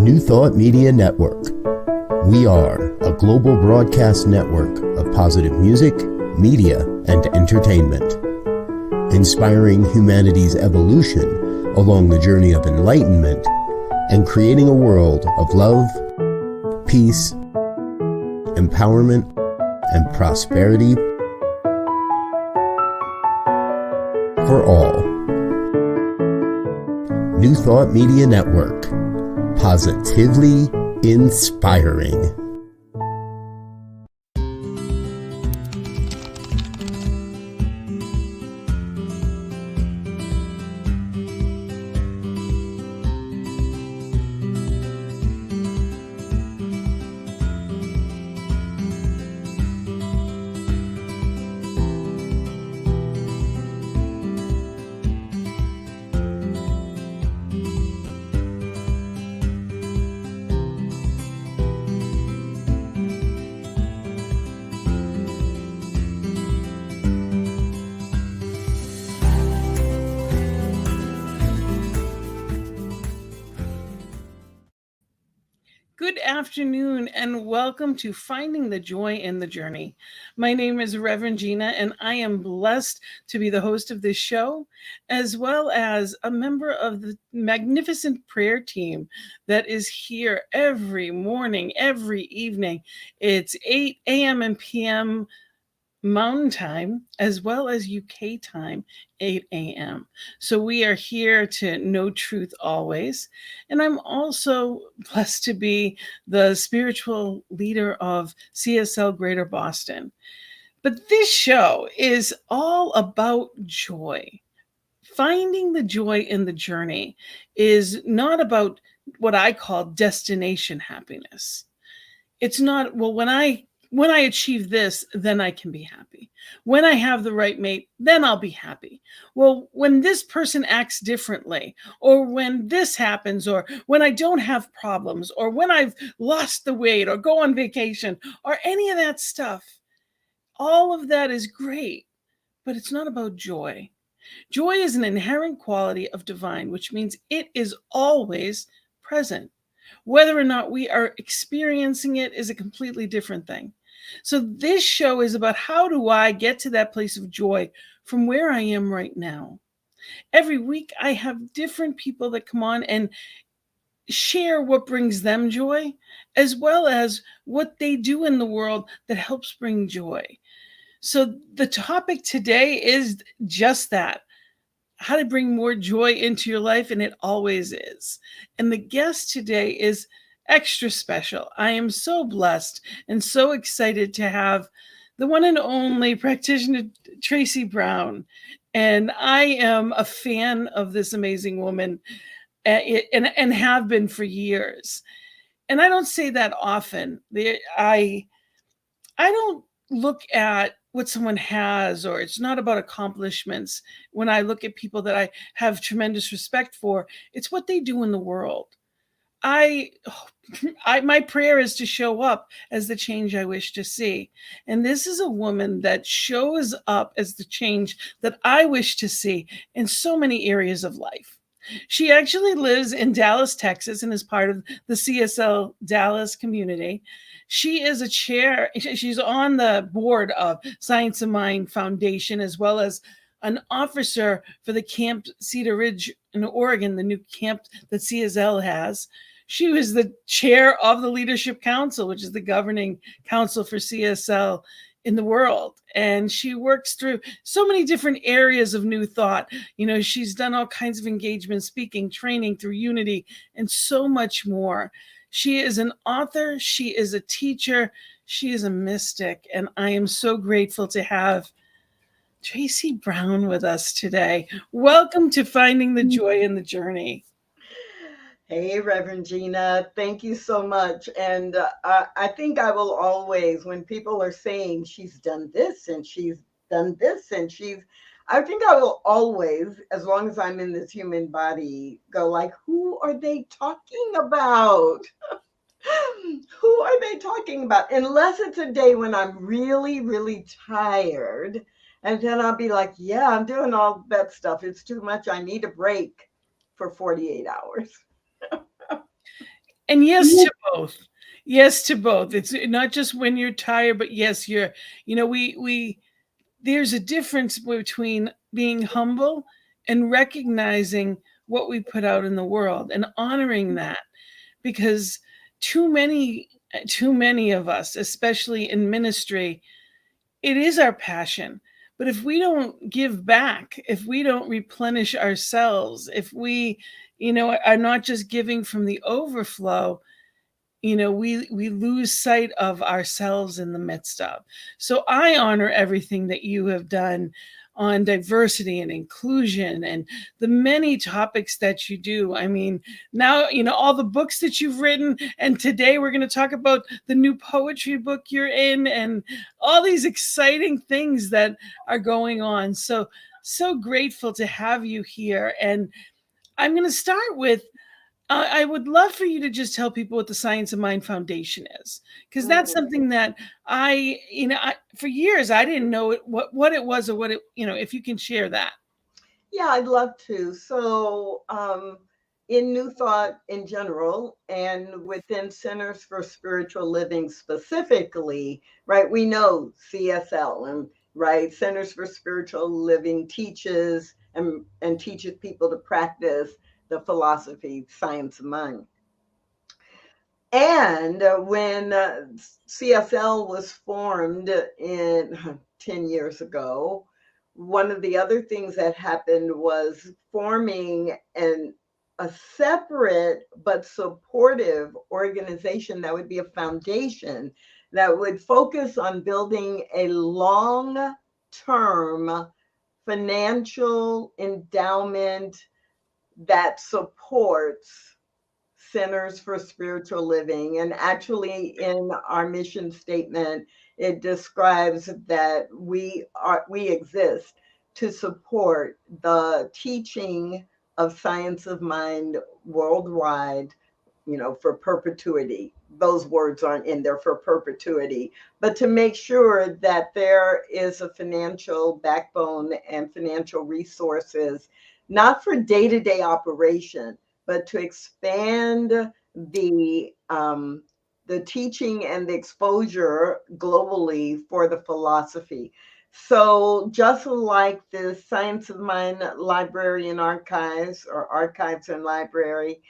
New Thought Media Network. We are a global broadcast network of positive music, media, and entertainment, inspiring humanity's evolution along the journey of enlightenment and creating a world of love, peace, empowerment, and prosperity for all. New Thought Media Network. Positively inspiring. Good afternoon and welcome to Finding the Joy in the Journey. My name is Rev Gina and I am blessed to be the host of this show, as well as a member of the magnificent prayer team that is here every morning, every evening. It's 8 a.m. and p.m. Mountain Time, as well as UK time, 8 a.m. So we are here to know truth always. And I'm also blessed to be the spiritual leader of CSL Greater Boston. But this show is all about joy. Finding the joy in the journey is not about what I call destination happiness. It's not, well, when I achieve this, then I can be happy. When I have the right mate, then I'll be happy. Well, when this person acts differently, or when this happens, or when I don't have problems, or when I've lost the weight, or go on vacation, or any of that stuff, all of that is great, but it's not about joy. Joy is an inherent quality of divine, which means it is always present. Whether or not we are experiencing it is a completely different thing. So this show is about how do I get to that place of joy from where I am right now. Every week I have different people that come on and share what brings them joy, as well as what they do in the world that helps bring joy. So the topic today is just that. How to bring more joy into your life, and it always is. And the guest today is extra special. I am so blessed and so excited to have the one and only practitioner, Tracy Brown. And I am a fan of this amazing woman and have been for years. And I don't say that often. I don't look at what someone has, or it's not about accomplishments. When I look at people that I have tremendous respect for, it's what they do in the world. My prayer is to show up as the change I wish to see. And this is a woman that shows up as the change that I wish to see in so many areas of life. She actually lives in Dallas, Texas, and is part of the CSL Dallas community. She is a chair. She's on the board of Science of Mind Foundation, as well as an officer for the Camp Cedar Ridge in Oregon, the new camp that CSL has. She was the chair of the Leadership Council, which is the governing council for CSL in the world. And she works through so many different areas of new thought. You know, she's done all kinds of engagement, speaking, training through Unity, and so much more. She is an author. She is a teacher. She is a mystic. And I am so grateful to have Tracy Brown with us today. Welcome to Finding the Joy in the Journey. Hey, Reverend Gina, thank you so much. And I think I will always, when people are saying she's done this and she's done this and I think I will always, as long as I'm in this human body, go like, who are they talking about? Who are they talking about? Unless it's a day when I'm really, really tired. And then I'll be like, yeah, I'm doing all that stuff. It's too much. I need a break for 48 hours. And yes to both. Yes to both. It's not just when you're tired, but yes, we there's a difference between being humble and recognizing what we put out in the world and honoring that, because too many of us, especially in ministry, it is our passion. But if we don't give back, if we don't replenish ourselves, if we are not just giving from the overflow, we lose sight of ourselves in the midst of. So I honor everything that you have done on diversity and inclusion and the many topics that you do. I mean, now all the books that you've written, and today we're going to talk about the new poetry book you're in and all these exciting things that are going on. So grateful to have you here. And I'm going to start with, I would love for you to just tell people what the Science of Mind Foundation is, because that's something that for years I didn't know what it was, or what it, if you can share that. Yeah, I'd love to. So, in New Thought in general, and within Centers for Spiritual Living specifically, right, we know CSL, and right, Centers for Spiritual Living teaches and teaches people to practice the philosophy, science of mind. And when CSL was formed in 10 years ago, one of the other things that happened was forming a separate but supportive organization that would be a foundation that would focus on building a long-term financial endowment that supports Centers for Spiritual Living. And actually, in our mission statement, it describes that we exist to support the teaching of science of mind worldwide, for perpetuity. Those words aren't in there for perpetuity, but to make sure that there is a financial backbone and financial resources, not for day-to-day operation, but to expand the teaching and the exposure globally for the philosophy. So just like the Science of Mind Library and Archives, or Archives and Library,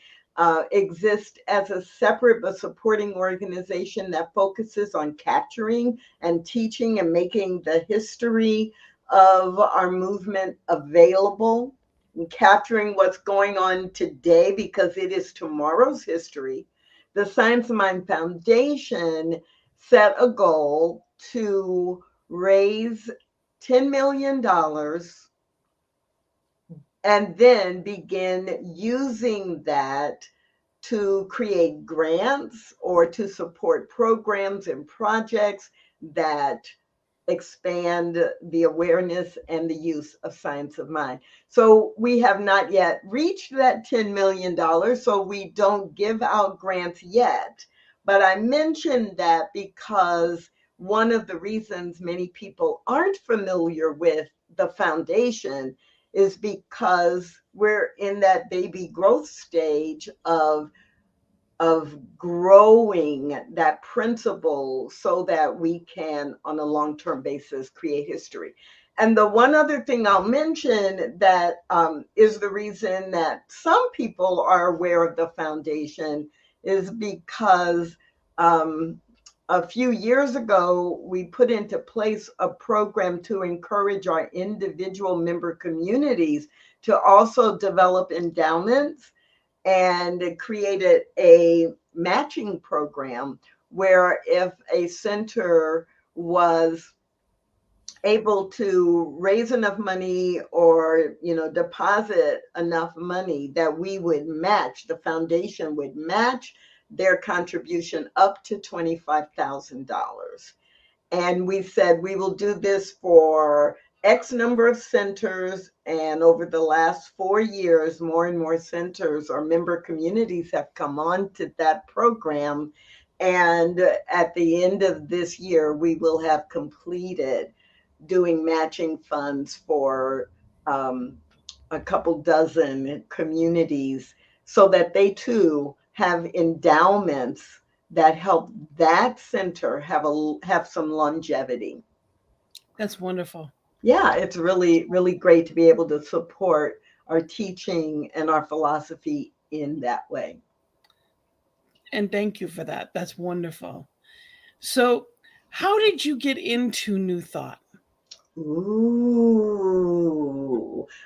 exist as a separate but supporting organization that focuses on capturing and teaching and making the history of our movement available, and capturing what's going on today because it is tomorrow's history. The Science of Mind Foundation set a goal to raise $10 million and then begin using that to create grants or to support programs and projects that expand the awareness and the use of science of mind. So we have not yet reached that $10 million, so we don't give out grants yet. But I mentioned that because one of the reasons many people aren't familiar with the foundation is because we're in that baby growth stage of growing that principle so that we can, on a long-term basis, create history. And the one other thing I'll mention that is the reason that some people are aware of the foundation is because a few years ago, we put into place a program to encourage our individual member communities to also develop endowments, and created a matching program where if a center was able to raise enough money or deposit enough money, that we would match, the foundation would match their contribution up to $25,000. And we said we will do this for X number of centers. And over the last 4 years, more and more centers or member communities have come on to that program. And at the end of this year, we will have completed doing matching funds for a couple dozen communities so that they too have endowments that help that center have some longevity. That's wonderful. Yeah, it's really, really great to be able to support our teaching and our philosophy in that way. And thank you for that. That's wonderful. So, how did you get into New Thought? Ooh.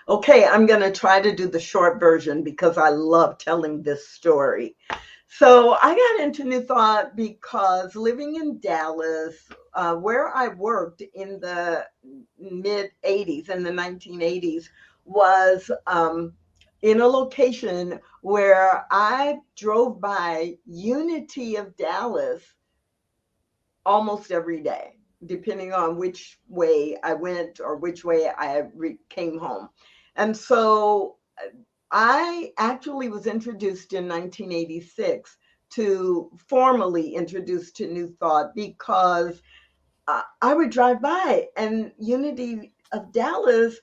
Okay, I'm going to try to do the short version because I love telling this story. So I got into New Thought because living in Dallas, where I worked in the mid 80s, in the 1980s, was in a location where I drove by Unity of Dallas almost every day, depending on which way I went or which way I came home. And so I actually was introduced in 1986 formally introduced to New Thought because I would drive by and Unity of Dallas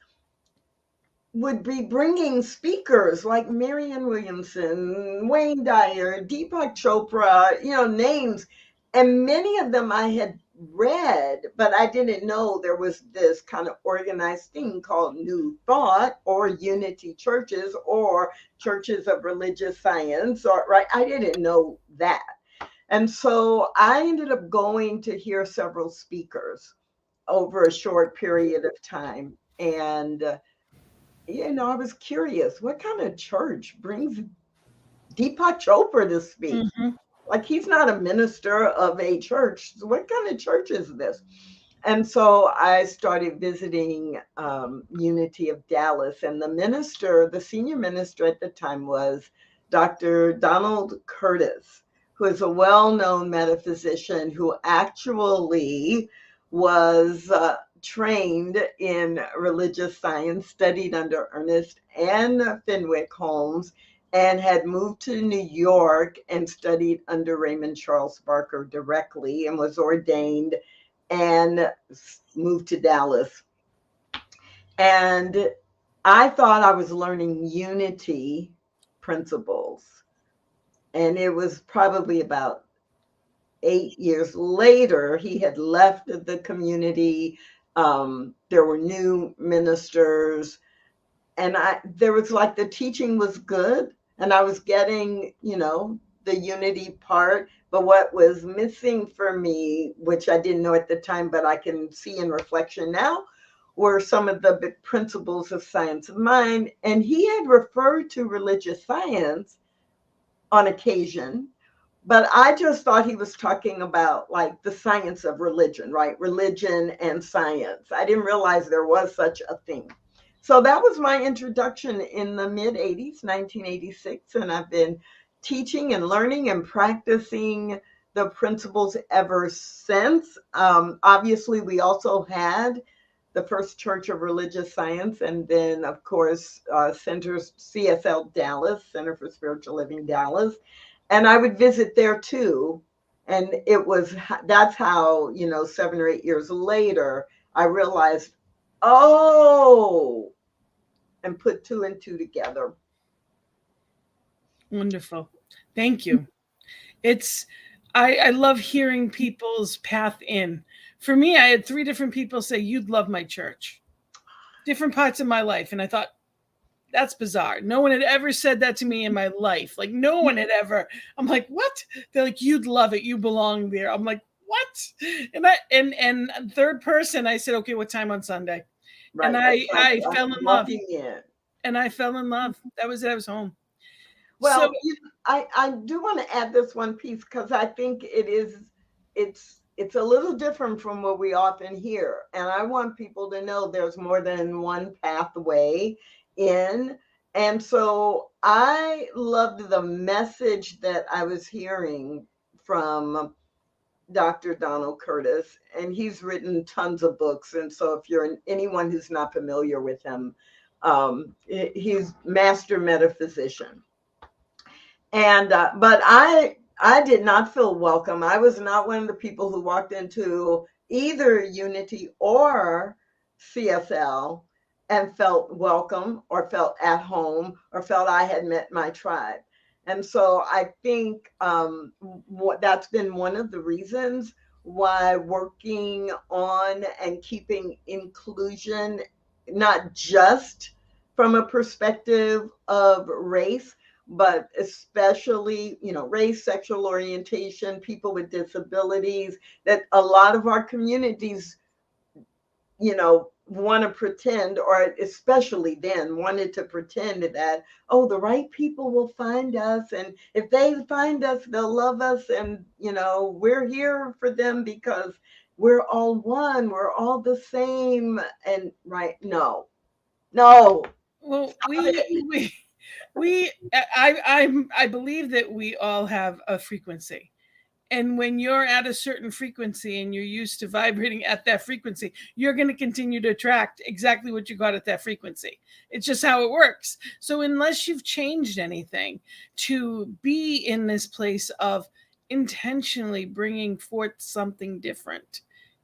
would be bringing speakers like Marianne Williamson, Wayne Dyer, Deepak Chopra, names. And many of them I had read, but I didn't know there was this kind of organized thing called New Thought or Unity churches or churches of religious science, or right. I didn't know that. And so I ended up going to hear several speakers over a short period of time. And I was curious, what kind of church brings Deepak Chopra to speak? Mm-hmm. Like, he's not a minister of a church. So what kind of church is this? And so I started visiting Unity of Dallas. And the senior minister at the time was Dr. Donald Curtis, who is a well-known metaphysician who actually was trained in religious science, studied under Ernest and Fenwick Holmes, and had moved to New York and studied under Raymond Charles Barker directly and was ordained and moved to Dallas. And I thought I was learning unity principles. And it was probably about 8 years later, he had left the community. There were new ministers. And there was like the teaching was good. And I was getting, the unity part. But what was missing for me, which I didn't know at the time, but I can see in reflection now, were some of the big principles of science of mind. And he had referred to religious science on occasion, but I just thought he was talking about like the science of religion, right? Religion and science. I didn't realize there was such a thing. So that was my introduction in the mid 80s, 1986. And I've been teaching and learning and practicing the principles ever since. Obviously, we also had the first Church of Religious Science, and then, of course, Centers CSL Dallas, Center for Spiritual Living Dallas. And I would visit there too. And that's how, 7 or 8 years later, I realized, and put 2 and 2 together. Wonderful. Thank you. I love hearing people's path in. For me, I had 3 different people say, "You'd love my church." Different parts of my life. And I thought, that's bizarre. No one had ever said that to me in my life. Like, no one had ever. I'm like, what? They're like, "You'd love it. You belong there." I'm like, what? And third person, I said, "Okay, what time on Sunday?" Right. And I fell in love. And I fell in love. That was it. I was home. Well, I do want to add this one piece because I think it's a little different from what we often hear. And I want people to know there's more than one pathway in. And so I loved the message that I was hearing from Dr. Donald Curtis, and he's written tons of books. And so if you're anyone who's not familiar with him, he's master metaphysician. And but I did not feel welcome. I was not one of the people who walked into either Unity or CSL and felt welcome or felt at home or felt I had met my tribe. And so I think that's been one of the reasons why working on and keeping inclusion, not just from a perspective of race, but especially, race, sexual orientation, people with disabilities, that a lot of our communities, want to pretend, or especially then wanted to pretend that, oh, the right people will find us. And if they find us, they'll love us. And, we're here for them because we're all one, we're all the same. And right. No. Well, I believe that we all have a frequency. And when you're at a certain frequency and you're used to vibrating at that frequency, you're going to continue to attract exactly what you got at that frequency. It's just how it works. So unless you've changed anything to be in this place of intentionally bringing forth something different,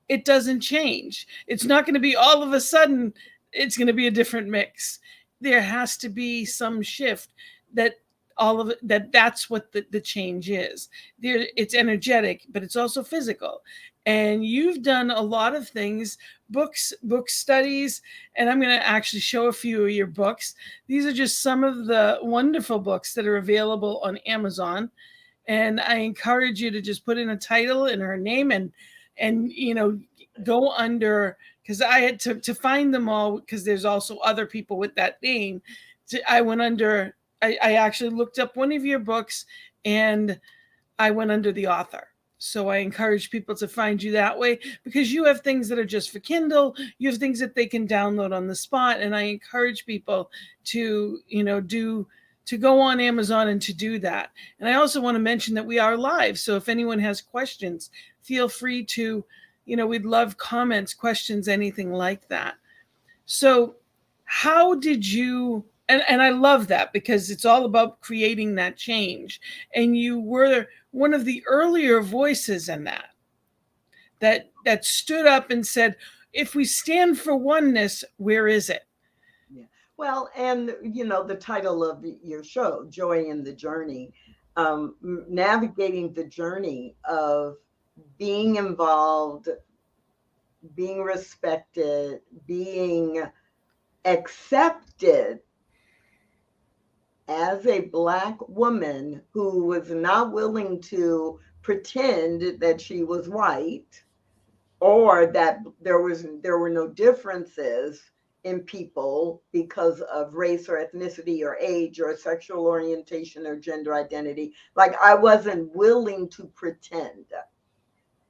it doesn't change. It's not going to be all of a sudden, it's going to be a different mix. There has to be some shift that all of it, that's what the change is. There, it's energetic, but it's also physical. And you've done a lot of things, book studies, and I'm going to actually show a few of your books. These are just some of the wonderful books that are available on Amazon. And I encourage you to just put in a title and her name and go under, because I had to find them all, because there's also other people with that name. I went under, I actually looked up one of your books and I went under the author. So I encourage people to find you that way, because you have things that are just for Kindle. You have things that they can download on the spot. And I encourage people to, to go on Amazon and to do that. And I also want to mention that we are live. So if anyone has questions, feel free to, we'd love comments, questions, anything like that. So how did you, and I love that, because it's all about creating that change. And you were one of the earlier voices in that stood up and said, if we stand for oneness, where is it? Yeah. Well, and the title of your show, Joy in the Journey, navigating the journey of being involved, being respected, being accepted as a Black woman who was not willing to pretend that she was white, or that there were no differences in people because of race or ethnicity or age or sexual orientation or gender identity. Like, I wasn't willing to pretend.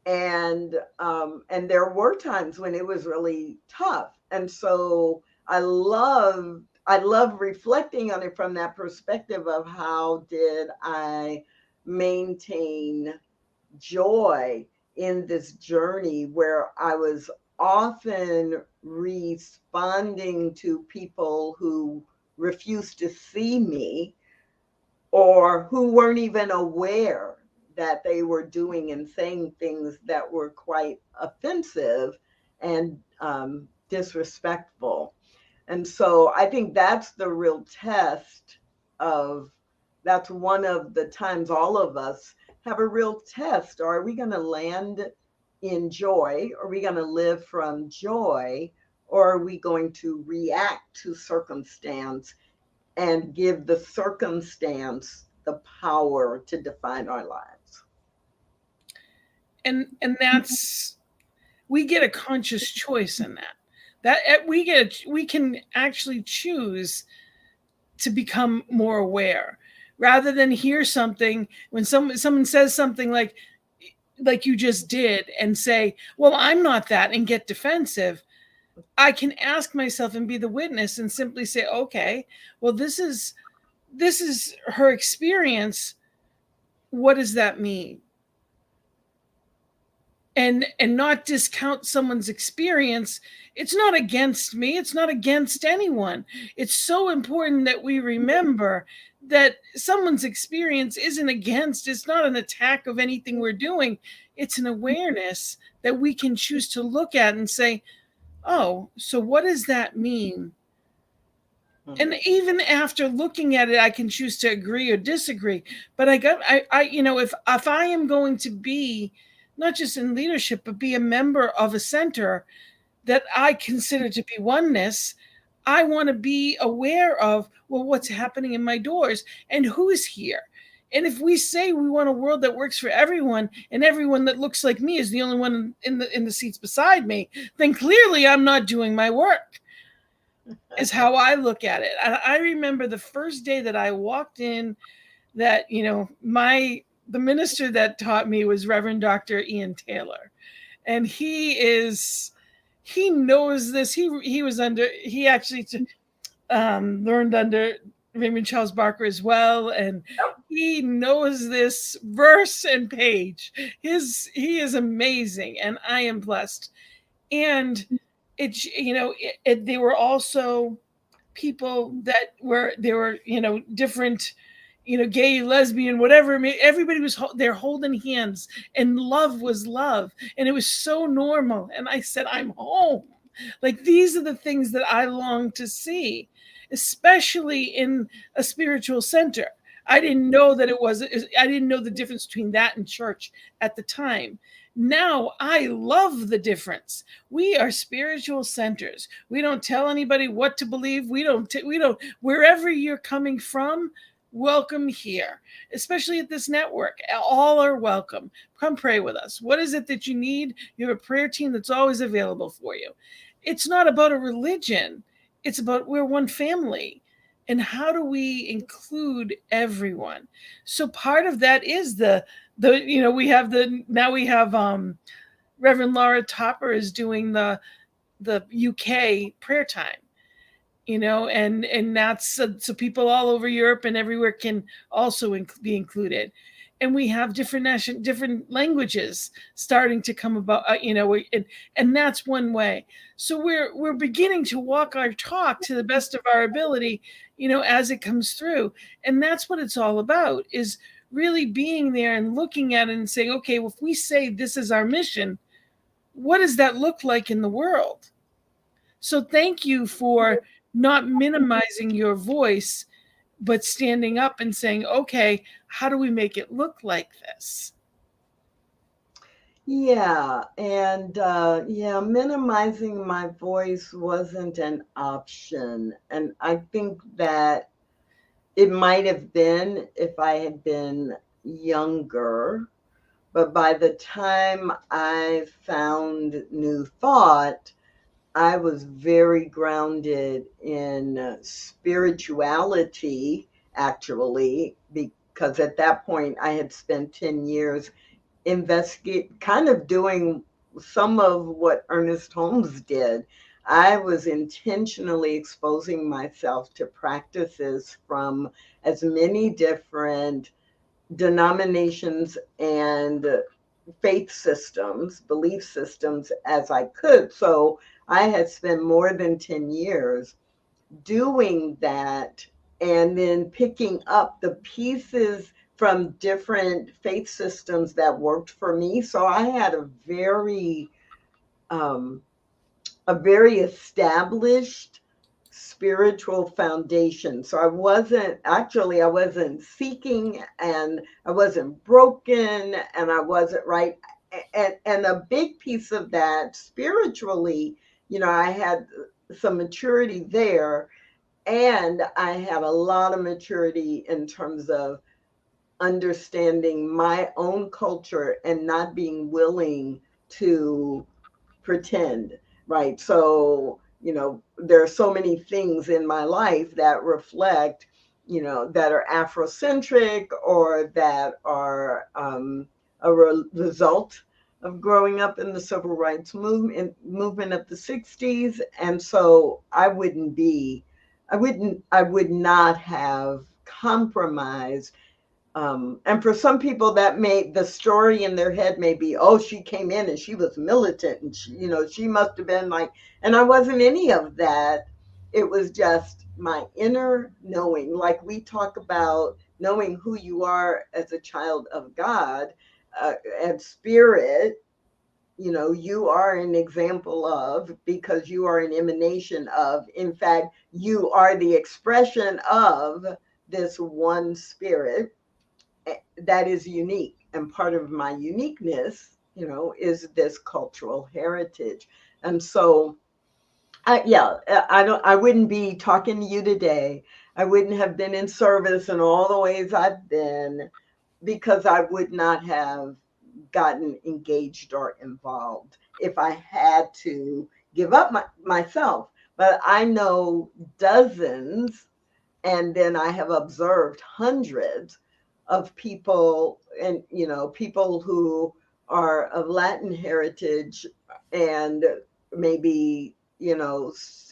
And there were times when it was really tough. And so I love reflecting on it from that perspective of how did I maintain joy in this journey where I was often responding to people who refused to see me, or who weren't even aware that they were doing and saying things that were quite offensive and disrespectful. And so I think that's the real test of, that's one of the times all of us have a real test. Are we going to land in joy? Are we going to live from joy? Or are we going to react to circumstance and give the circumstance the power to define our lives? And that's, we get a conscious choice in that we can actually choose to become more aware, rather than hear something when someone says something like you just did and say, well, I'm not that, and get defensive. I can ask myself and be the witness and simply say, okay, well, this is her experience. What does that mean? And not discount someone's experience. It's not against me. It's not against anyone. It's so important that we remember that someone's experience isn't against, it's not an attack of anything we're doing. It's an awareness that we can choose to look at and say, oh, so what does that mean And even after looking at it, I can choose to agree or disagree. But if I am going to be not just in leadership, but be a member of a center that I consider to be oneness, I want to be aware of, well, what's happening in my doors and who is here. And if we say we want a world that works for everyone and everyone that looks like me is the only one in the seats beside me, then clearly I'm not doing my work, is how I look at it. I remember the first day that I walked in that, the minister that taught me was Reverend Dr. Ian Taylor. And he knows this. He actually learned under Raymond Charles Barker as well. And he knows this verse and page. He is amazing. And I am blessed. And they were also people that were different, gay, lesbian, whatever. I mean, everybody was there holding hands, and love was love, and it was so normal. And I said, I'm home. Like, these are the things that I long to see, especially in a spiritual center. I didn't know I didn't know the difference between that and church at the time. Now I love the difference. We are spiritual centers. We don't tell anybody what to believe. We don't, wherever you're coming from, welcome here, especially at this network. All are welcome. Come pray with us. What is it that you need? You have a prayer team that's always available for you. It's not about a religion. It's about, we're one family. And how do we include everyone? So part of that is we have Reverend Laura Topper is doing the UK prayer time, and that's so people all over Europe and everywhere can also be included. And we have different languages starting to come about, and that's one way. So we're beginning to walk our talk to the best of our ability, as it comes through. And that's what it's all about, is really being there and looking at it and saying, okay, well, if we say this is our mission, what does that look like in the world? So thank you for not minimizing your voice, but standing up and saying, okay, how do we make it look like this? Yeah. And minimizing my voice wasn't an option. And I think that it might have been if I had been younger. But by the time I found New Thought, I was very grounded in spirituality, actually, because at that point I had spent 10 years kind of doing some of what Ernest Holmes did. I was intentionally exposing myself to practices from as many different denominations and faith systems, belief systems as I could. So I had spent more than 10 years doing that, and then picking up the pieces from different faith systems that worked for me. So I had a very established spiritual foundation. So I wasn't seeking, and I wasn't broken, and I wasn't right. And a big piece of that spiritually, I had some maturity there, and I had a lot of maturity in terms of understanding my own culture and not being willing to pretend, right? So, there are so many things in my life that reflect, that are Afrocentric, or that are result of growing up in the civil rights movement of the 60s. And so I would not have compromised. And for some people, the story in their head may be, oh, she came in and she was militant, and she must have been like, and I wasn't any of that. It was just my inner knowing, like we talk about knowing who you are as a child of God, and spirit. you are an example of, because you are an emanation of, in fact, you are the expression of this one spirit that is unique. And part of my uniqueness, is this cultural heritage. And so, I wouldn't be talking to you today. I wouldn't have been in service in all the ways I've been, because I would not have gotten engaged or involved if I had to give up myself. But I know dozens, and then I have observed hundreds of people, and people who are of Latin heritage, and maybe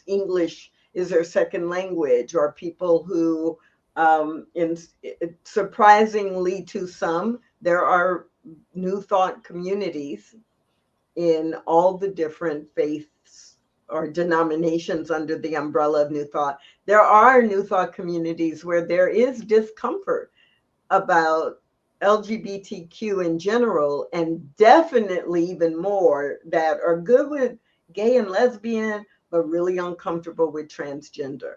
English is their second language, or people who in surprisingly to some, there are New Thought communities in all the different faiths or denominations under the umbrella of New Thought. There are New Thought communities where there is discomfort about LGBTQ in general, and definitely even more that are good with gay and lesbian, but really uncomfortable with transgender.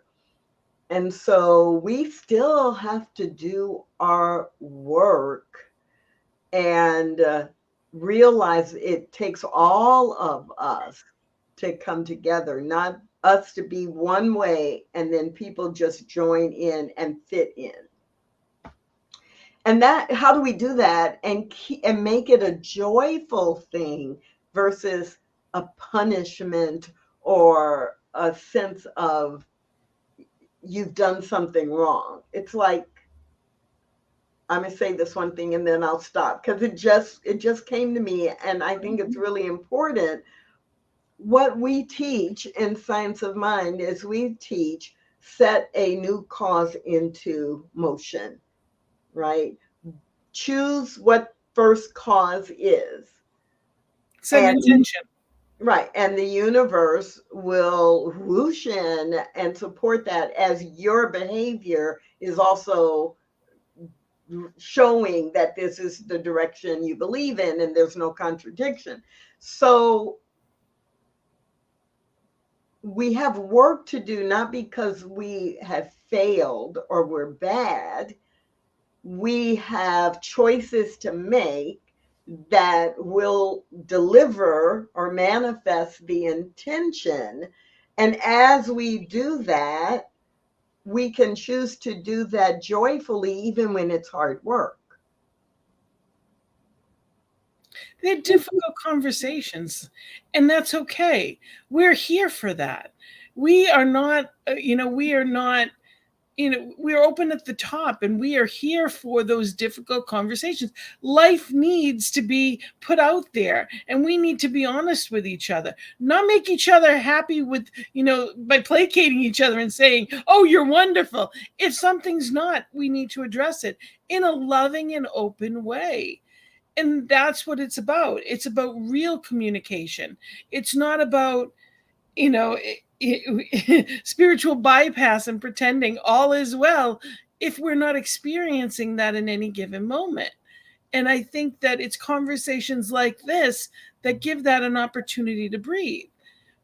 And so we still have to do our work and realize it takes all of us to come together, not us to be one way and then people just join in and fit in. And how do we do that and make it a joyful thing versus a punishment or a sense of you've done something wrong? It's like, I'm gonna say this one thing and then I'll stop, because it just came to me, and I think it's really important. What we teach in Science of Mind is we teach set a new cause into motion, right? Choose what first cause is. Set an intention. Right. And the universe will whoosh in and support that, as your behavior is also showing that this is the direction you believe in, and there's no contradiction. So we have work to do, not because we have failed or we're bad. We have choices to make that will deliver or manifest the intention. And as we do that, we can choose to do that joyfully, even when it's hard work. They're difficult conversations, and that's okay. We're here for that. We are not, we're open at the top, and we are here for those difficult conversations. Life needs to be put out there, and we need to be honest with each other, not make each other happy with, by placating each other and saying, oh, you're wonderful. If something's not, we need to address it in a loving and open way. And that's what it's about. It's about real communication. It's not about, spiritual bypass and pretending all is well if we're not experiencing that in any given moment. And I think that it's conversations like this that give that an opportunity to breathe.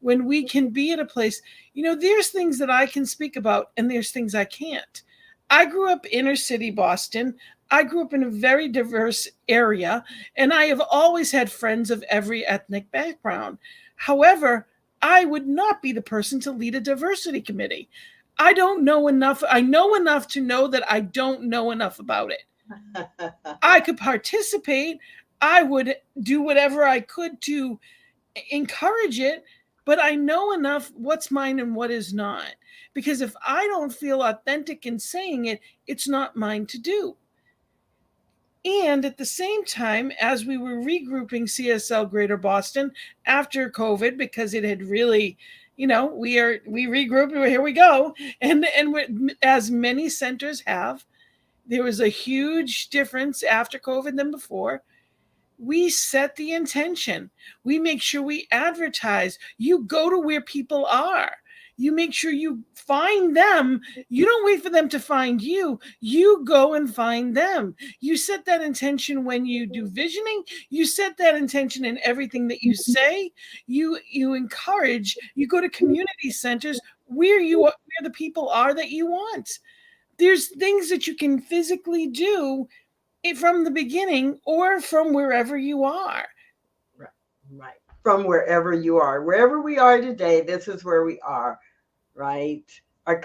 When we can be at a place, there's things that I can speak about and there's things I can't. I grew up inner city Boston. I grew up in a very diverse area, and I have always had friends of every ethnic background. However, I would not be the person to lead a diversity committee. I don't know enough. I know enough to know that I don't know enough about it. I could participate. I would do whatever I could to encourage it, but I know enough what's mine and what is not. Because if I don't feel authentic in saying it, it's not mine to do. And at the same time, as we were regrouping CSL Greater Boston after COVID, because it had really, we regrouped, here we go. And as many centers have, there was a huge difference after COVID than before. We set the intention. We make sure we advertise. You go to where people are. You make sure you find them. You don't wait for them to find you. You go and find them. You set that intention when you do visioning. You set that intention in everything that you say. You encourage. You go to community centers where the people are that you want. There's things that you can physically do from the beginning or from wherever you are. Right. From wherever you are. Wherever we are today, this is where we are, right? Our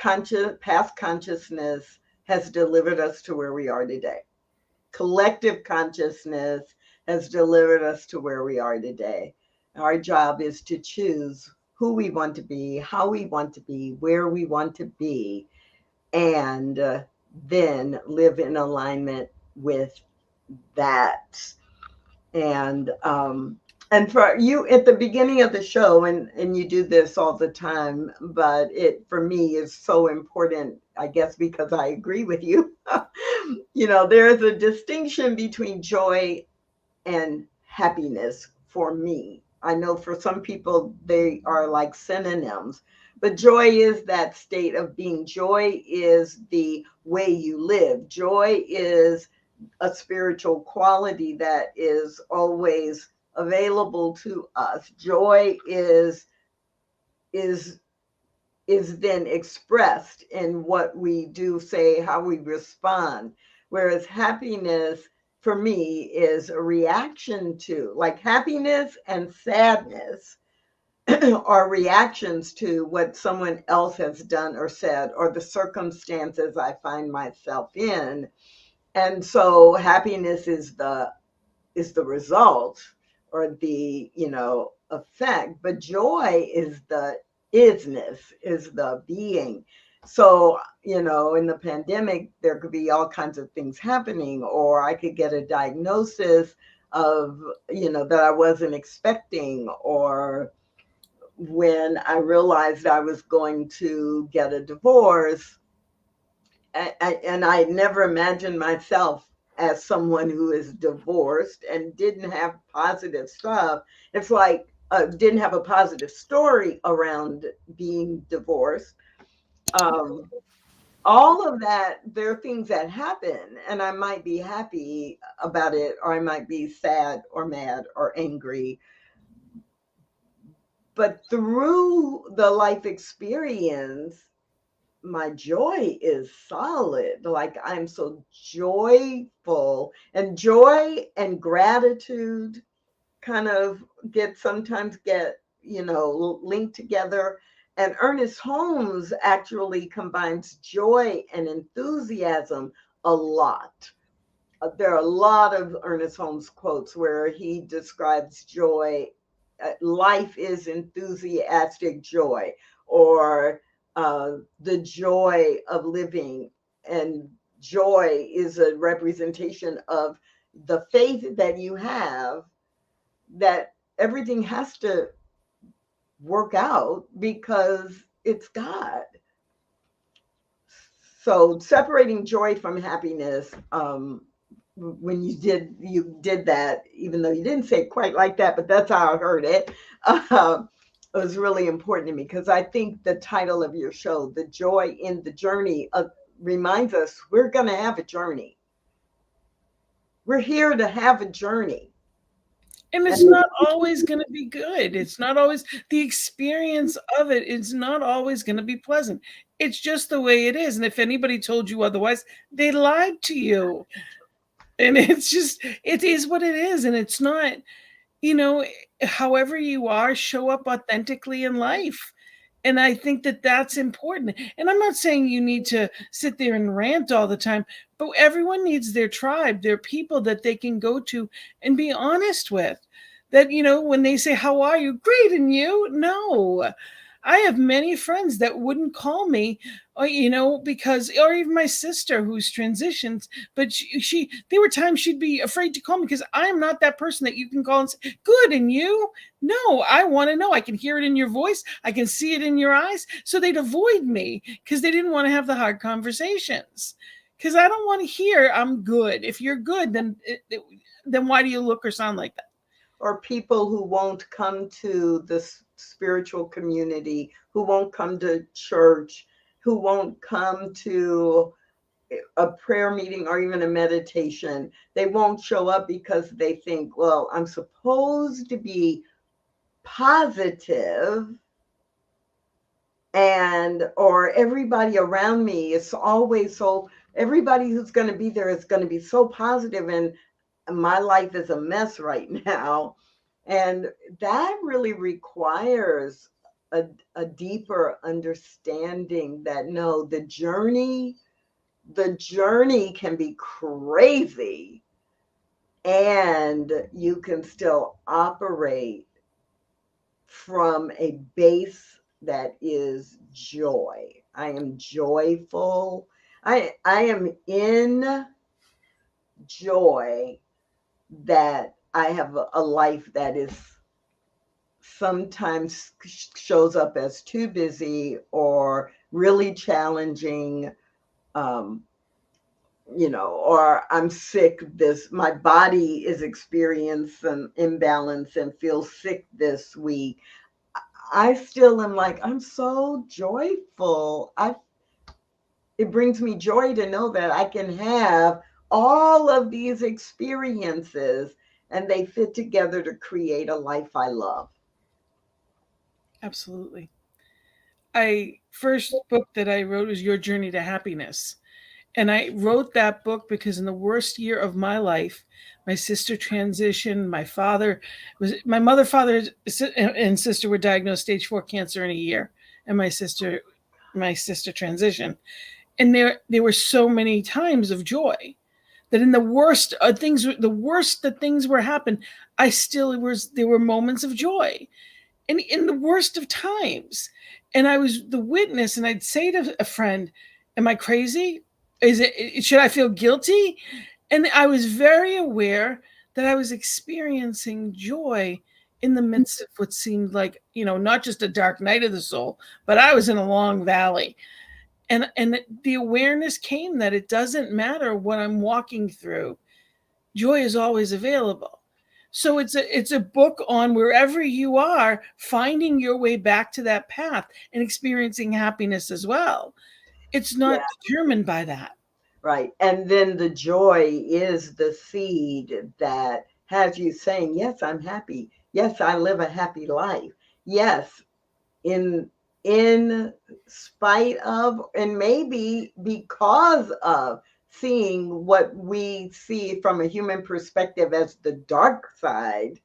past consciousness has delivered us to where we are today. Collective consciousness has delivered us to where we are today. Our job is to choose who we want to be, how we want to be, where we want to be, and then live in alignment with that. And for you at the beginning of the show, and you do this all the time, but it for me is so important, I guess, because I agree with you. There is a distinction between joy and happiness for me. I know for some people they are like synonyms, but joy is that state of being. Joy is the way you live. Joy is a spiritual quality that is always available to us. Joy is then expressed in what we do, say, how we respond. Whereas happiness for me is a reaction to, like, happiness and sadness are reactions to what someone else has done or said, or the circumstances I find myself in. And so happiness is the result, or the effect, but joy is the isness, is the being. So in the pandemic there could be all kinds of things happening, or I could get a diagnosis of that I wasn't expecting, or when I realized I was going to get a divorce, and I never imagined myself as someone who is divorced and didn't have positive stuff. It's like didn't have a positive story around being divorced. All of that, there are things that happen, and I might be happy about it, or I might be sad or mad or angry. But through the life experience, my joy is solid. Like, I'm so joyful, and joy and gratitude kind of sometimes get linked together. And Ernest Holmes actually combines joy and enthusiasm a lot. There are a lot of Ernest Holmes quotes where he describes joy. Life is enthusiastic joy, or the joy of living. And joy is a representation of the faith that you have that everything has to work out because it's God. So separating joy from happiness, when you did that, even though you didn't say it quite like that, but that's how I heard it. It was really important to me, because I think the title of your show, The Joy in the Journey, reminds us we're going to have a journey. We're here to have a journey. And it's not always going to be good. It's not always, the experience of it is not always going to be pleasant. It's just the way it is. And if anybody told you otherwise, they lied to you. And it's just, it is what it is. And it's not, however you are, show up authentically in life. And I think that that's important. And I'm not saying you need to sit there and rant all the time, but everyone needs their tribe, their people that they can go to and be honest with. That, when they say, how are you? Great, and you? No. I have many friends that wouldn't call me, because, or even my sister who's transitioned, but there were times she'd be afraid to call me because I'm not that person that you can call and say, good, and you? No, I want to know. I can hear it in your voice. I can see it in your eyes. So they'd avoid me because they didn't want to have the hard conversations, because I don't want to hear I'm good. If you're good, then why do you look or sound like that? Or people who won't come to the spiritual community, who won't come to church, who won't come to a prayer meeting or even a meditation. They won't show up because they think, well, I'm supposed to be positive, and or everybody around me is always so, everybody who's going to be there is going to be so positive, and my life is a mess right now. And that really requires a deeper understanding that no, the journey can be crazy, and you can still operate from a base that is joy. I am joyful. I am in joy that I have a life that is sometimes shows up as too busy or really challenging, or I'm sick. My body is experiencing an imbalance and feels sick this week. I still am like, I'm so joyful. It brings me joy to know that I can have all of these experiences and they fit together to create a life I love. Absolutely. First book that I wrote was Your Journey to Happiness. And I wrote that book because in the worst year of my life, my sister transitioned. My mother, father, and sister were diagnosed stage 4 cancer in a year. And my sister transitioned. And there were so many times of joy that in the worst that things were happening, there were moments of joy. And in the worst of times. And I was the witness, and I'd say to a friend, am I crazy? Should I feel guilty? And I was very aware that I was experiencing joy in the midst of what seemed like, not just a dark night of the soul, but I was in a long valley. And the awareness came that it doesn't matter what I'm walking through. Joy is always available. So it's a book on wherever you are, finding your way back to that path and experiencing happiness as well. It's not determined by that. Right. And then the joy is the seed that has you saying, yes, I'm happy. Yes, I live a happy life. Yes, in spite of, and maybe because of, seeing what we see from a human perspective as the dark side,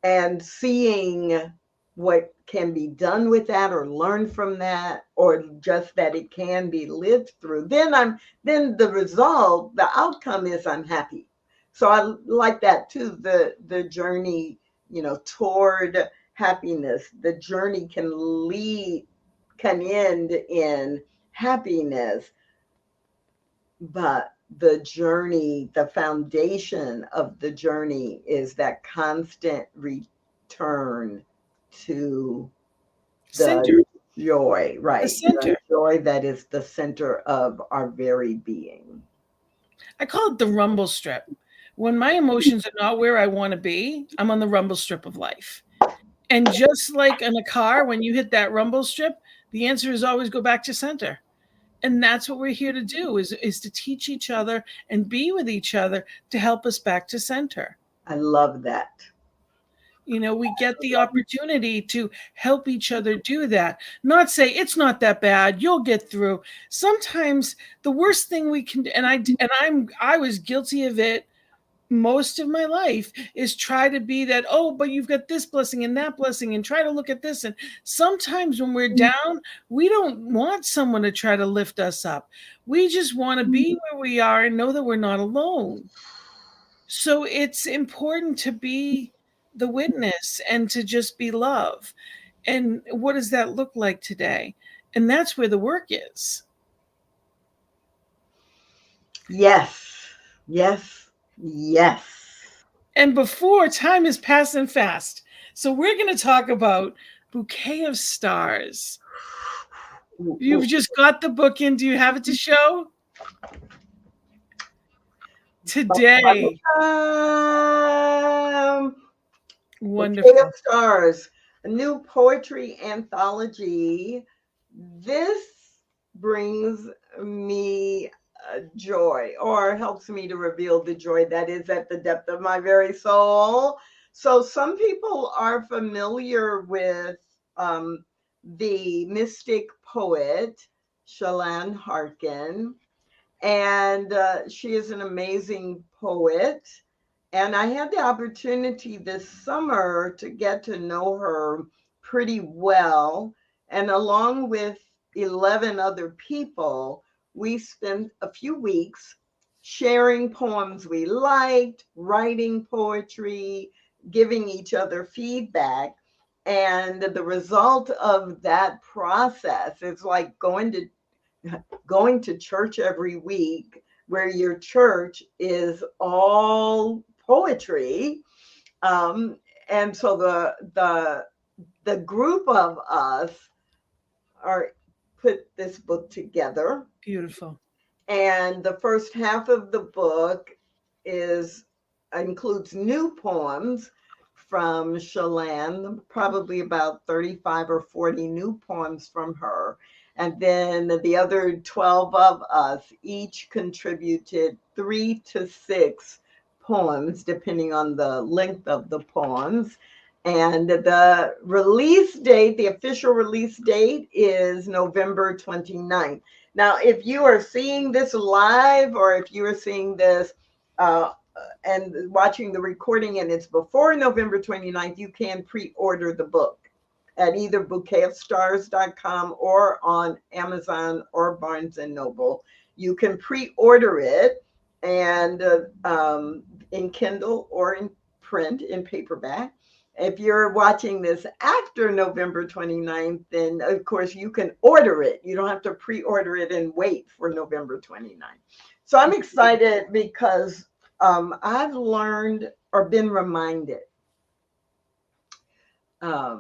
and seeing what can be done with that or learn from that, or just that it can be lived through, then the outcome is I'm happy. So I like that too, the journey, toward happiness. The journey can end in happiness, but the journey, the foundation of the journey is that constant return to the Center. joy, right? The center. The joy that is the center of our very being. I call it the rumble strip. When my emotions are not where I want to be, I'm on the rumble strip of life. And just like in a car, when you hit that rumble strip, the answer is always go back to center. And that's what we're here to do, is to teach each other and be with each other to help us back to center. I love that. We get the opportunity to help each other do that. Not say it's not that bad, you'll get through. Sometimes the worst thing we can do, and I was guilty of it most of my life, is try to be that, oh, but you've got this blessing and that blessing, and try to look at this. And sometimes when we're down, we don't want someone to try to lift us up. We just want to be where we are and know that we're not alone. So it's important to be the witness and to just be love. And what does that look like today? And that's where the work is. Yes, yes, yes. And before, time is passing fast. So we're going to talk about Bouquet of Stars. You've just got the book in. Do you have it to show? Today. Wonderful. Bouquet of Stars. new poetry anthology. This brings me joy, or helps me to reveal the joy that is at the depth of my very soul. So some people are familiar with the mystic poet Shalane Harkin, and she is an amazing poet. And I had the opportunity this summer to get to know her pretty well. And along with 11 other people, we spent a few weeks sharing poems we liked, writing poetry, giving each other feedback. And the result of that process is like going to church every week, where your church is all poetry. And so the group of us are put this book together. Beautiful. And the first half of the book includes new poems from Shalane, probably about 35 or 40 new poems from her. And then the other 12 of us each contributed 3 to 6 poems, depending on the length of the poems. And the release date, the official release date, is November 29th. Now, if you are seeing this live, or if you are seeing this and watching the recording and it's before November 29th, you can pre-order the book at either bouquetofstars.com or on Amazon or Barnes and Noble. You can pre-order it, and in Kindle or in print, in paperback. If you're watching this after November 29th, then of course you can order it. You don't have to pre-order it and wait for November 29th. So I'm excited because I've learned or been reminded. I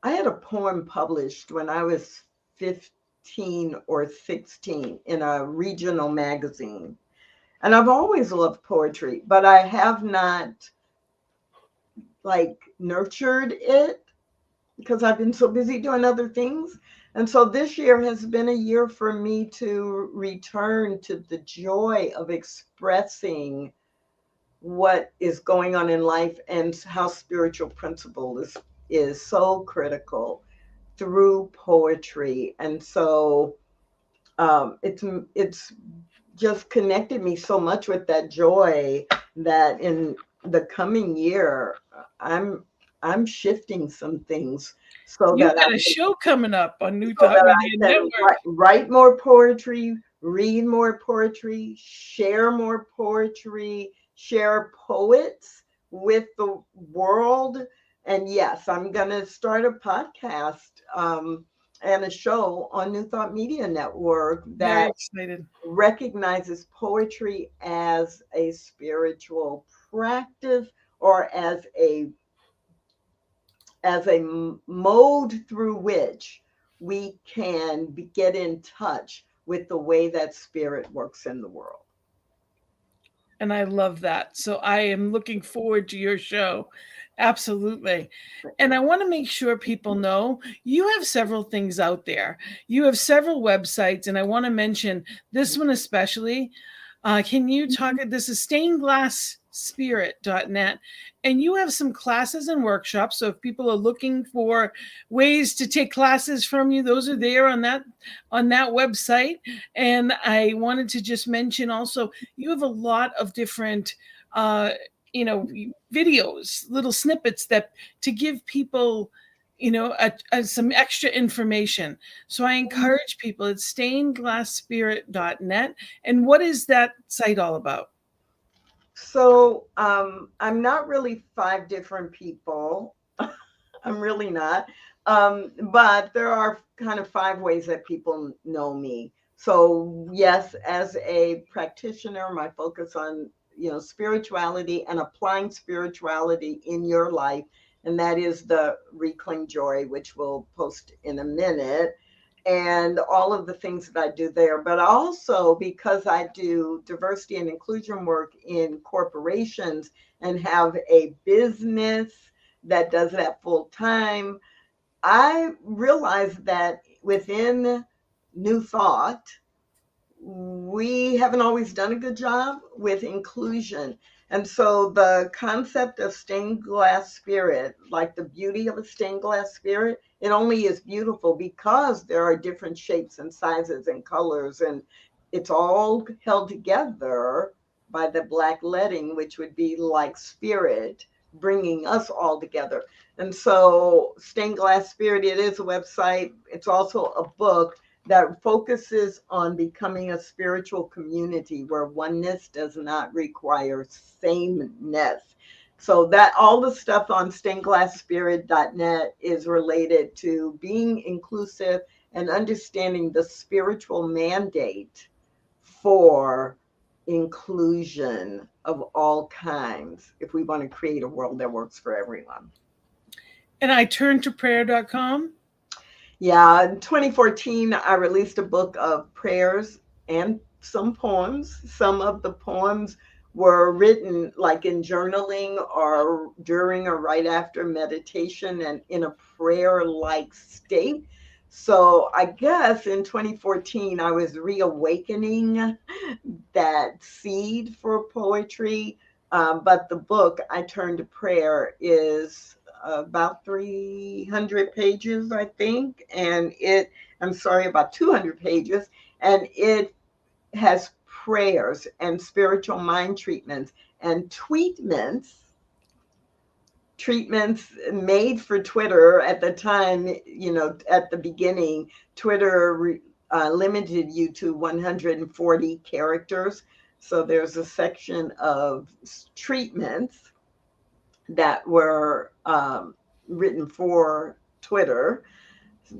had a poem published when I was 15 or 16 in a regional magazine. And I've always loved poetry, but I have not nurtured it because I've been so busy doing other things. And so this year has been a year for me to return to the joy of expressing what is going on in life and how spiritual principle is so critical through poetry. And so it's just connected me so much with that joy that in the coming year, I'm shifting some things so you that got a show coming up on New Thought Media Network. Write more poetry, read more poetry, share more poetry, share poets with the world. And yes, I'm going to start a podcast and a show on New Thought Media Network that recognizes poetry as a spiritual practice, or as a mode through which we can get in touch with the way that spirit works in the world. And I love that. So I am looking forward to your show. Absolutely. And I want to make sure people know you have several things out there. You have several websites, and I want to mention this one especially. Can you talk? This is stainedglassspirit.net, and you have some classes and workshops. So if people are looking for ways to take classes from you, those are there on that website. And I wanted to just mention also, you have a lot of different videos, little snippets that to give people some extra information. So I encourage people. It's stainedglassspirit.net. And what is that site all about? So I'm not really 5 different people. I'm really not. But there are kind of 5 ways that people know me. So yes, as a practitioner, my focus on spirituality and applying spirituality in your life. And that is the Reclaim Joy, which we'll post in a minute, and all of the things that I do there. But also, because I do diversity and inclusion work in corporations and have a business that does that full time, I realized that within New Thought, we haven't always done a good job with inclusion. And so the concept of stained glass spirit, like the beauty of a stained glass spirit, it only is beautiful because there are different shapes and sizes and colors, and it's all held together by the black leading, which would be like spirit, bringing us all together. And so stained glass spirit, it is a website. It's also a book that focuses on becoming a spiritual community where oneness does not require sameness. So that all the stuff on stainedglassspirit.net is related to being inclusive and understanding the spiritual mandate for inclusion of all kinds if we want to create a world that works for everyone. And I turned to prayer.com. Yeah, in 2014, I released a book of prayers and some poems. Some of the poems were written like in journaling or during or right after meditation and in a prayer-like state. So I guess in 2014, I was reawakening that seed for poetry. But the book, I Turn to Prayer, is about 300 pages, I think. And about 200 pages. And it has prayers and spiritual mind treatments and treatments made for Twitter at the time. At the beginning, Twitter limited you to 140 characters. So there's a section of treatments that were written for Twitter,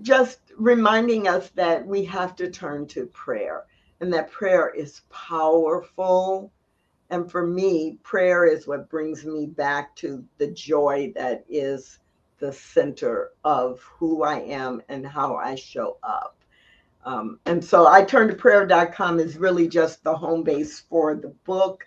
just reminding us that we have to turn to prayer and that prayer is powerful. And for me, prayer is what brings me back to the joy that is the center of who I am and how I show up. And so I Turn to Prayer.com is really just the home base for the book.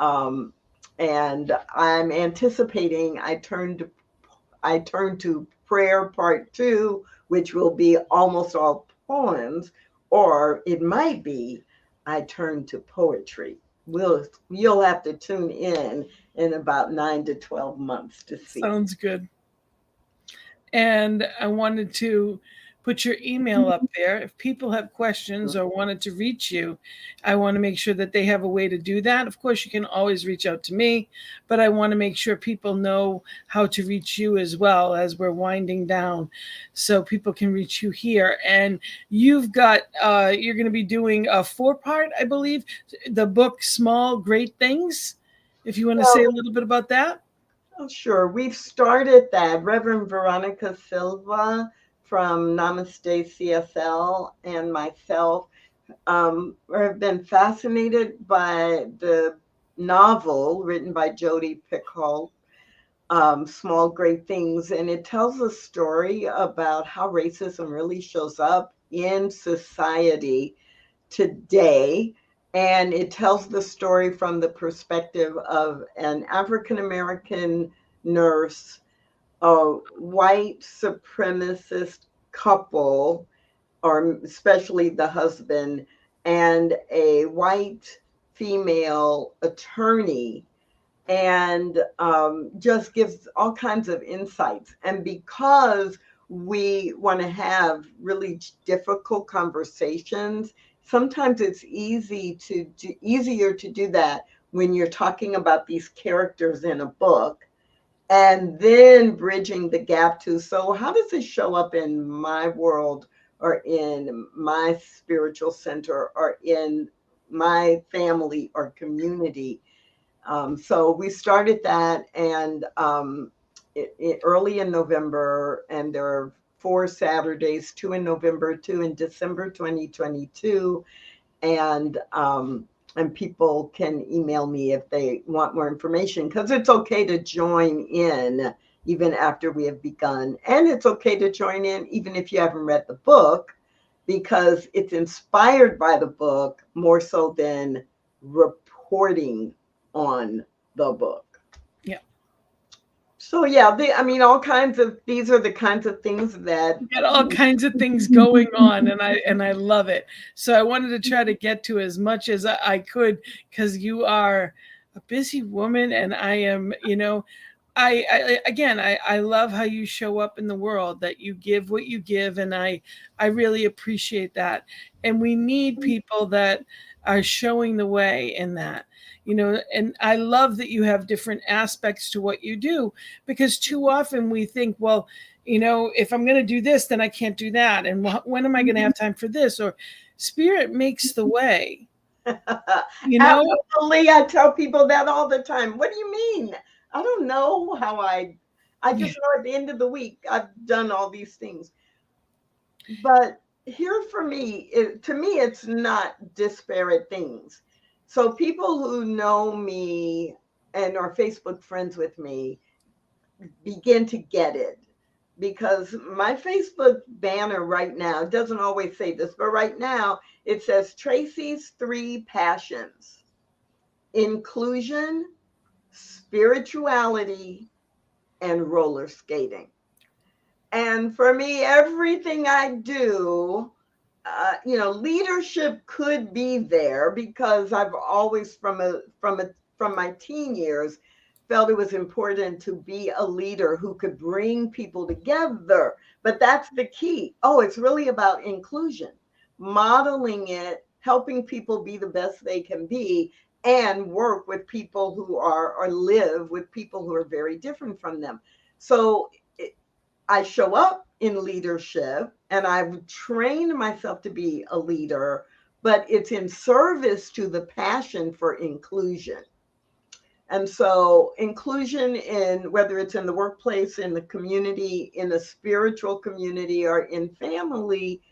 And I'm anticipating I Turn to Prayer Part 2, which will be almost all poems, or it might be I Turn to Poetry. You'll have to tune in about 9 to 12 months to see. Sounds good. And I wanted to put your email up there. If people have questions or wanted to reach you, I want to make sure that they have a way to do that. Of course, you can always reach out to me, but I want to make sure people know how to reach you as well as we're winding down, so people can reach you here. And you've got, you're going to be doing a 4-part, I believe, the book, Small Great Things. If you want to say a little bit about that. Oh, sure. We've started that. Reverend Veronica Silva from Namaste CSL and myself have been fascinated by the novel written by Jodi Picoult, Small Great Things. And it tells a story about how racism really shows up in society today. And it tells the story from the perspective of an African-American nurse, a white supremacist couple, or especially the husband, and a white female attorney, and just gives all kinds of insights. And because we want to have really difficult conversations, sometimes it's easier to do that when you're talking about these characters in a book and then bridging the gap to, so how does this show up in my world or in my spiritual center or in my family or community? So we started that, and early in November, and there are 4 Saturdays, 2 in November, 2 in December 2022. And people can email me if they want more information, because it's okay to join in even after we have begun. And it's okay to join in even if you haven't read the book, because it's inspired by the book more so than reporting on the book. Yeah. So yeah, these are the kinds of things that got all kinds of things going on, and I love it. So I wanted to try to get to as much as I could, because you are a busy woman, and I am, I love how you show up in the world, that you give what you give, and I really appreciate that. And we need people that are showing the way in that. And I love that you have different aspects to what you do, because too often we think, well, if I'm going to do this, then I can't do that. And when am I going to have time for this? Or Spirit makes the way, Absolutely. I tell people that all the time. What do you mean? I don't know how I just know at the end of the week, I've done all these things. But here for me, to me, it's not disparate things. So people who know me and are Facebook friends with me begin to get it, because my Facebook banner right now doesn't always say this, but right now it says Tracy's 3 passions: inclusion, spirituality, and roller skating. And for me, everything I do, leadership could be there, because I've always, from my teen years, felt it was important to be a leader who could bring people together. But that's the key. Oh, it's really about inclusion, modeling it, helping people be the best they can be, and work with people who are, or live with people who are very different from them. So I show up in leadership, and I've trained myself to be a leader, but it's in service to the passion for inclusion. And so inclusion, in whether it's in the workplace, in the community, in the spiritual community, or in family,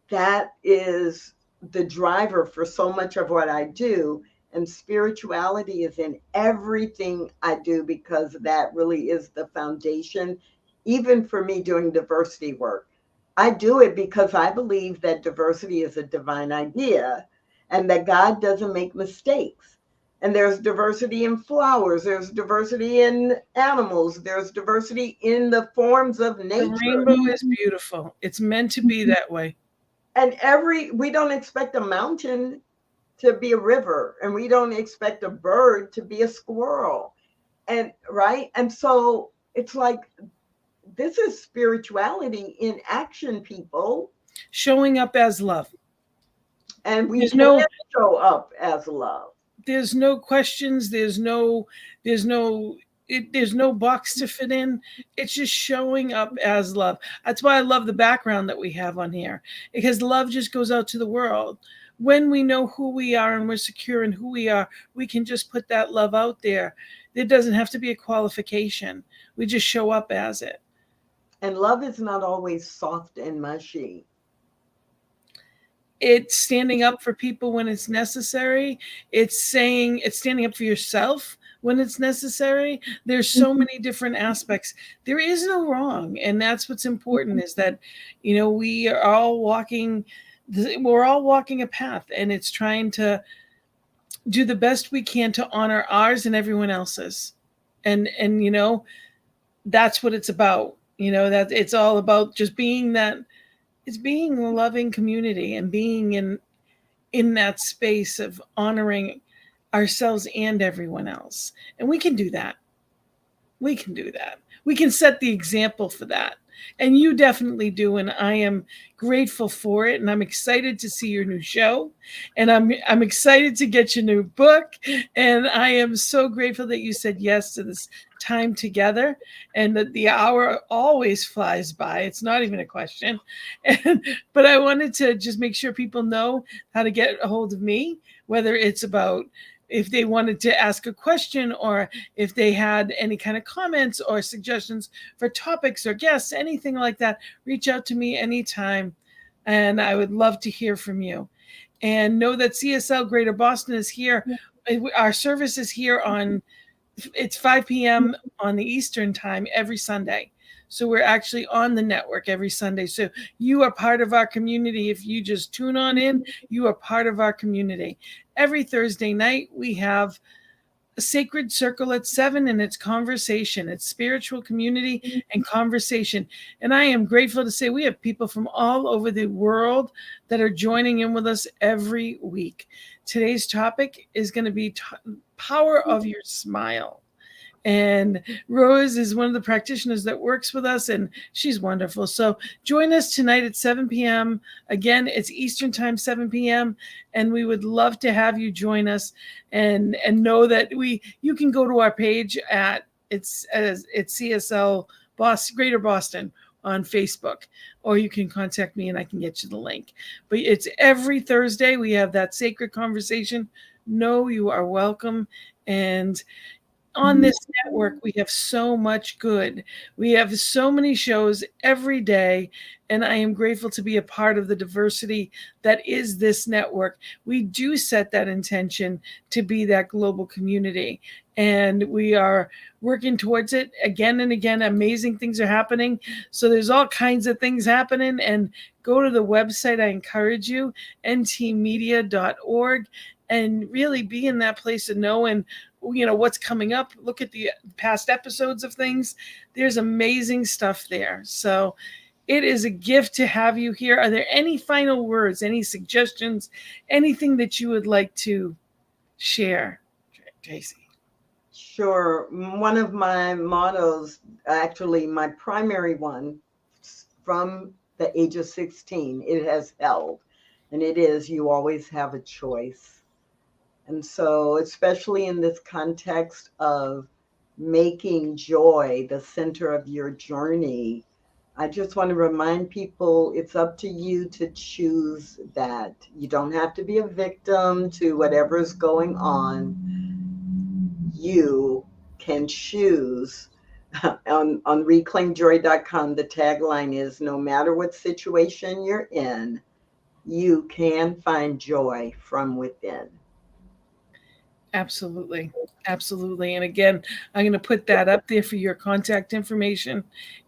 that is the driver for so much of what I do. And spirituality is in everything I do, because that really is the foundation. Even for me doing diversity work, I do it because I believe that diversity is a divine idea, and that God doesn't make mistakes. And there's diversity in flowers, there's diversity in animals, there's diversity in the forms of nature. The rainbow is beautiful. It's meant to be that way. And we don't expect a mountain to be a river, and we don't expect a bird to be a squirrel. And right. And so it's like, this is spirituality in action, people. Showing up as love. And we can show up as love. There's no questions. There's no box to fit in. It's just showing up as love. That's why I love the background that we have on here, because love just goes out to the world. When we know who we are and we're secure in who we are, we can just put that love out there. There doesn't have to be a qualification. We just show up as it. And love is not always soft and mushy. It's standing up for people when it's necessary. It's standing up for yourself when it's necessary. There's so many different aspects. There is no wrong. And that's what's important, is that, we're all walking a path, and it's trying to do the best we can to honor ours and everyone else's. And that's what it's about. That it's all about just being that. It's being a loving community, and being in that space of honoring ourselves and everyone else. And we can do that. We can do that. We can set the example for that. And you definitely do. And I am grateful for it. And I'm excited to see your new show. And I'm excited to get your new book. And I am so grateful that you said yes to this time together, and that the hour always flies by. It's not even a question. But I wanted to just make sure people know how to get a hold of me, whether it's about if they wanted to ask a question, or if they had any kind of comments or suggestions for topics or guests, anything like that. Reach out to me anytime, and I would love to hear from you. And know that CSL Greater Boston is here. Our service is here it's 5 p.m. on the Eastern time every Sunday. So we're actually on the network every Sunday. So you are part of our community. If you just tune on in, you are part of our community. Every Thursday night, we have a sacred circle at 7, and it's conversation. It's spiritual community and conversation. And I am grateful to say we have people from all over the world that are joining in with us every week. Today's topic is going to be power of your smile. And Rose is one of the practitioners that works with us, and she's wonderful. So join us tonight at 7 p.m. Again, it's Eastern time, 7 p.m. And we would love to have you join us and know that you can go to our page at it's CSL Greater Boston on Facebook, or you can contact me and I can get you the link. But it's every Thursday. We have that sacred conversation. Know you are welcome. And on this network, we have so much good. We have so many shows every day, and I am grateful to be a part of the diversity that is this network. We do set that intention to be that global community, and we are working towards it again and again. Amazing things are happening. So there's all kinds of things happening, and go to the website. I encourage you, ntmedia.org, and really be in that place of knowing what's coming up. Look at the past episodes of things. There's amazing stuff there. So it is a gift to have you here. Are there any final words, any suggestions, anything that you would like to share, Tracy? Sure. One of my mottos, actually my primary one from the age of 16, it has held, and it is, you always have a choice. And so, especially in this context of making joy the center of your journey, I just want to remind people it's up to you to choose that. You don't have to be a victim to whatever's going on. You can choose. On reclaimjoy.com, the tagline is, no matter what situation you're in, you can find joy from within. Absolutely. Absolutely. And again, I'm going to put that up there for your contact information.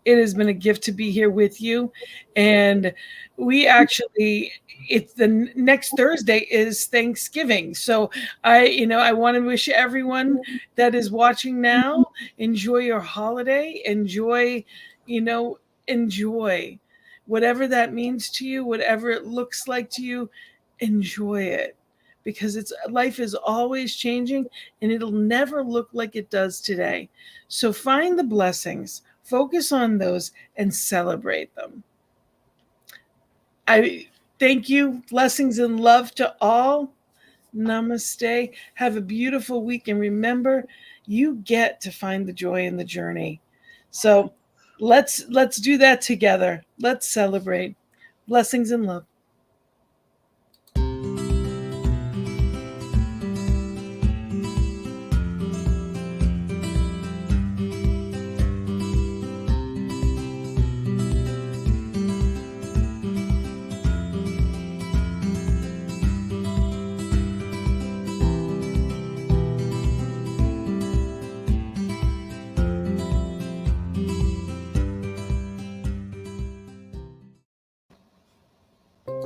It has been a gift to be here with you. And we actually, it's the next Thursday is Thanksgiving. So I want to wish everyone that is watching now, enjoy your holiday, enjoy whatever that means to you, whatever it looks like to you, enjoy it. Because life is always changing and it'll never look like it does today. So find the blessings, focus on those, and celebrate them. I thank you. Blessings and love to all. Namaste. Have a beautiful week. And remember, you get to find the joy in the journey. So let's do that together. Let's celebrate. Blessings and love.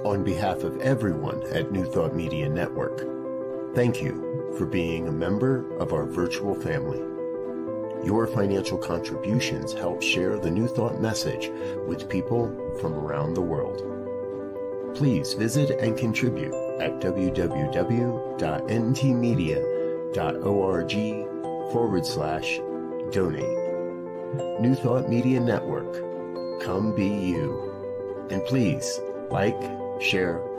On behalf of everyone at New Thought Media Network, thank you for being a member of our virtual family. Your financial contributions help share the New Thought message with people from around the world. Please visit and contribute at www.ntmedia.org/donate. New Thought Media Network, come be you. And please, like, share,